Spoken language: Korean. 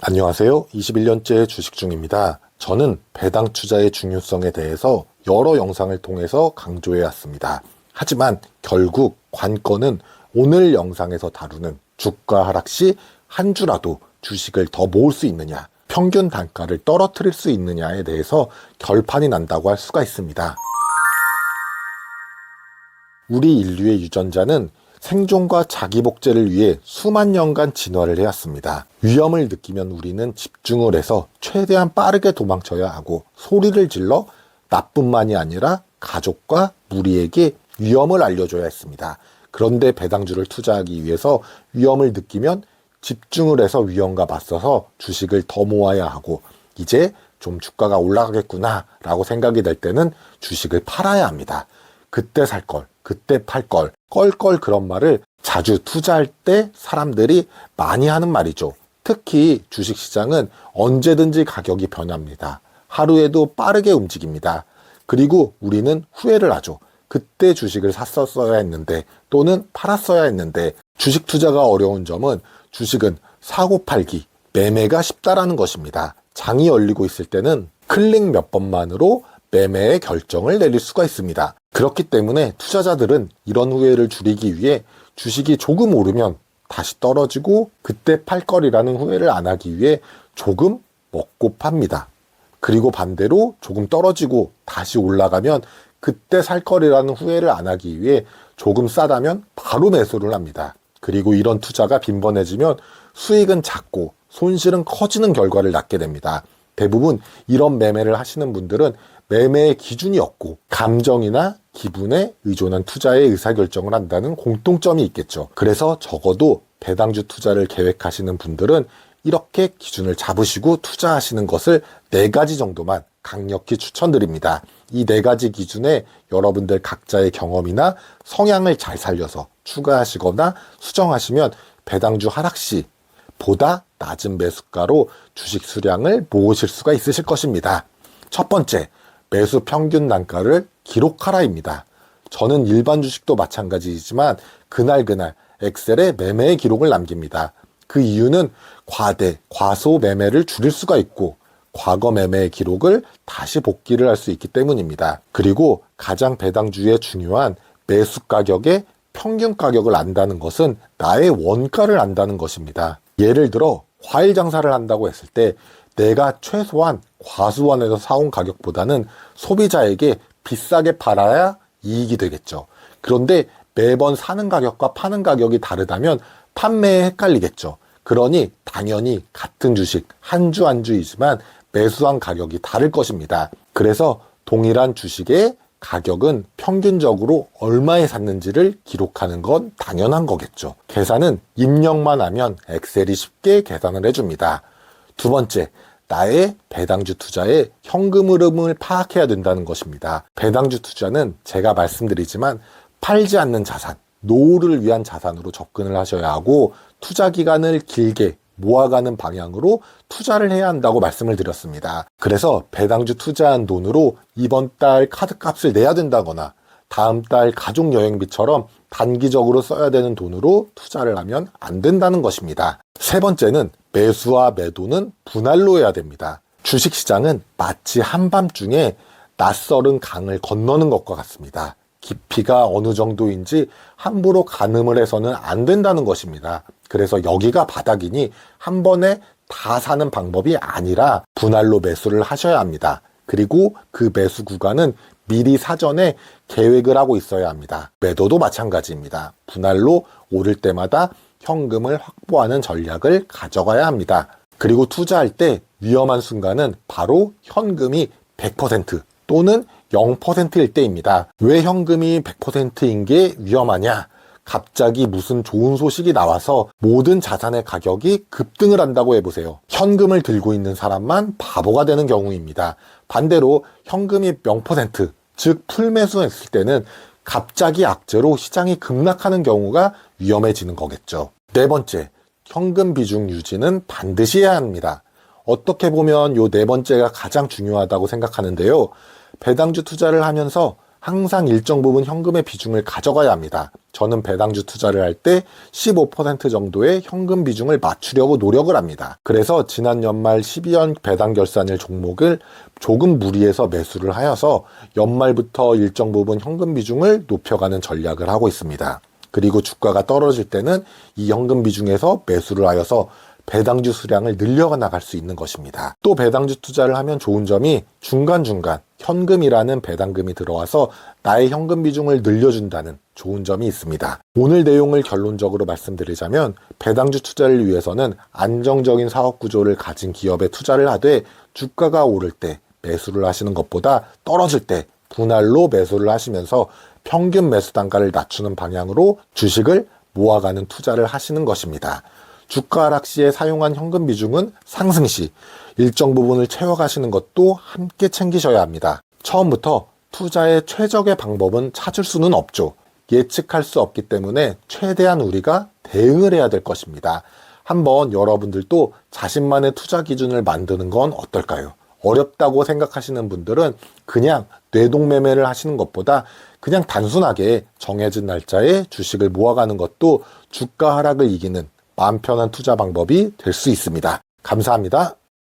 안녕하세요. 21년째 주식중입니다. 저는 배당 투자의 중요성에 대해서 여러 영상을 통해서 강조해 왔습니다. 하지만 결국 관건은 오늘 영상에서 다루는 주가 하락 시 한 주라도 주식을 더 모을 수 있느냐, 평균 단가를 떨어뜨릴 수 있느냐에 대해서 결판이 난다고 할 수가 있습니다. 우리 인류의 유전자는 생존과 자기복제를 위해 수만 년간 진화를 해왔습니다. 위험을 느끼면 우리는 집중을 해서 최대한 빠르게 도망쳐야 하고 소리를 질러 나뿐만이 아니라 가족과 무리에게 위험을 알려줘야 했습니다. 그런데 배당주를 투자하기 위해서 위험을 느끼면 집중을 해서 위험과 맞서서 주식을 더 모아야 하고, 이제 좀 주가가 올라가겠구나 라고 생각이 될 때는 주식을 팔아야 합니다. 그때 살 걸, 그때 팔 걸, 껄껄 그런 말을 자주 투자할 때 사람들이 많이 하는 말이죠. 특히 주식시장은 언제든지 가격이 변합니다. 하루에도 빠르게 움직입니다. 그리고 우리는 후회를 하죠. 그때 주식을 샀었어야 했는데, 또는 팔았어야 했는데. 주식 투자가 어려운 점은 주식은 사고 팔기, 매매가 쉽다라는 것입니다. 장이 열리고 있을 때는 클릭 몇 번만으로 매매의 결정을 내릴 수가 있습니다. 그렇기 때문에 투자자들은 이런 후회를 줄이기 위해 주식이 조금 오르면 다시 떨어지고 그때 팔 거리라는 후회를 안 하기 위해 조금 먹고 팝니다. 그리고 반대로 조금 떨어지고 다시 올라가면 그때 살 거리라는 후회를 안 하기 위해 조금 싸다면 바로 매수를 합니다. 그리고 이런 투자가 빈번해지면 수익은 작고 손실은 커지는 결과를 낳게 됩니다. 대부분 이런 매매를 하시는 분들은 매매의 기준이 없고 감정이나 기분에 의존한 투자의 의사결정을 한다는 공통점이 있겠죠. 그래서 적어도 배당주 투자를 계획하시는 분들은 이렇게 기준을 잡으시고 투자하시는 것을 4가지 정도만 강력히 추천드립니다. 이 4가지 기준에 여러분들 각자의 경험이나 성향을 잘 살려서 추가하시거나 수정하시면 배당주 하락 시 보다 낮은 매수가로 주식 수량을 모으실 수가 있으실 것입니다. 첫 번째, 매수 평균 단가를 기록하라입니다. 저는 일반 주식도 마찬가지이지만 그날 엑셀에 매매의 기록을 남깁니다. 그 이유는 과소 매매를 줄일 수가 있고 과거 매매의 기록을 다시 복기를 할 수 있기 때문입니다. 그리고 가장 배당주의 중요한 매수 가격의 평균 가격을 안다는 것은 나의 원가를 안다는 것입니다. 예를 들어 과일 장사를 한다고 했을 때 내가 최소한 과수원에서 사온 가격보다는 소비자에게 비싸게 팔아야 이익이 되겠죠. 그런데 매번 사는 가격과 파는 가격이 다르다면 판매에 헷갈리겠죠. 그러니 당연히 같은 주식 한 주 한 주이지만 매수한 가격이 다를 것입니다. 그래서 동일한 주식의 가격은 평균적으로 얼마에 샀는지를 기록하는 건 당연한 거겠죠. 계산은 입력만 하면 엑셀이 쉽게 계산을 해줍니다. 두 번째, 나의 배당주 투자의 현금 흐름을 파악해야 된다는 것입니다. 배당주 투자는 제가 말씀드리지만 팔지 않는 자산, 노후를 위한 자산으로 접근을 하셔야 하고 투자 기간을 길게 모아가는 방향으로 투자를 해야 한다고 말씀을 드렸습니다. 그래서 배당주 투자한 돈으로 이번 달 카드값을 내야 된다거나 다음 달 가족 여행비처럼 단기적으로 써야 되는 돈으로 투자를 하면 안 된다는 것입니다. 세 번째는 매수와 매도는 분할로 해야 됩니다. 주식시장은 마치 한밤중에 낯설은 강을 건너는 것과 같습니다. 깊이가 어느 정도인지 함부로 가늠을 해서는 안 된다는 것입니다. 그래서 여기가 바닥이니 한 번에 다 사는 방법이 아니라 분할로 매수를 하셔야 합니다. 그리고 그 매수 구간은 미리 사전에 계획을 하고 있어야 합니다. 매도도 마찬가지입니다. 분할로 오를 때마다 현금을 확보하는 전략을 가져가야 합니다. 그리고 투자할 때 위험한 순간은 바로 현금이 100% 또는 0%일 때입니다. 왜 현금이 100%인 게 위험하냐? 갑자기 무슨 좋은 소식이 나와서 모든 자산의 가격이 급등을 한다고 해보세요. 현금을 들고 있는 사람만 바보가 되는 경우입니다. 반대로 현금이 0%, 즉 풀매수했을 때는 갑자기 악재로 시장이 급락하는 경우가 위험해지는 거겠죠. 네 번째, 현금 비중 유지는 반드시 해야 합니다. 어떻게 보면 요 네 번째가 가장 중요하다고 생각하는데요. 배당주 투자를 하면서 항상 일정 부분 현금의 비중을 가져가야 합니다. 저는 배당주 투자를 할 때 15% 정도의 현금 비중을 맞추려고 노력을 합니다. 그래서 지난 연말 12월 배당 결산일 종목을 조금 무리해서 매수를 하여서 연말부터 일정 부분 현금 비중을 높여가는 전략을 하고 있습니다. 그리고 주가가 떨어질 때는 이 현금 비중에서 매수를 하여서 배당주 수량을 늘려가 나갈 수 있는 것입니다. 또 배당주 투자를 하면 좋은 점이 중간중간 현금이라는 배당금이 들어와서 나의 현금 비중을 늘려준다는 좋은 점이 있습니다. 오늘 내용을 결론적으로 말씀드리자면 배당주 투자를 위해서는 안정적인 사업 구조를 가진 기업에 투자를 하되 주가가 오를 때 매수를 하시는 것보다 떨어질 때 분할로 매수를 하시면서 평균 매수 단가를 낮추는 방향으로 주식을 모아가는 투자를 하시는 것입니다. 주가 하락 시에 사용한 현금 비중은 상승 시 일정 부분을 채워가시는 것도 함께 챙기셔야 합니다. 처음부터 투자의 최적의 방법은 찾을 수는 없죠. 예측할 수 없기 때문에 최대한 우리가 대응을 해야 될 것입니다. 한번 여러분들도 자신만의 투자 기준을 만드는 건 어떨까요? 어렵다고 생각하시는 분들은 그냥 뇌동매매를 하시는 것보다 그냥 단순하게 정해진 날짜에 주식을 모아가는 것도 주가 하락을 이기는 마음 편한 투자 방법이 될 수 있습니다. 감사합니다.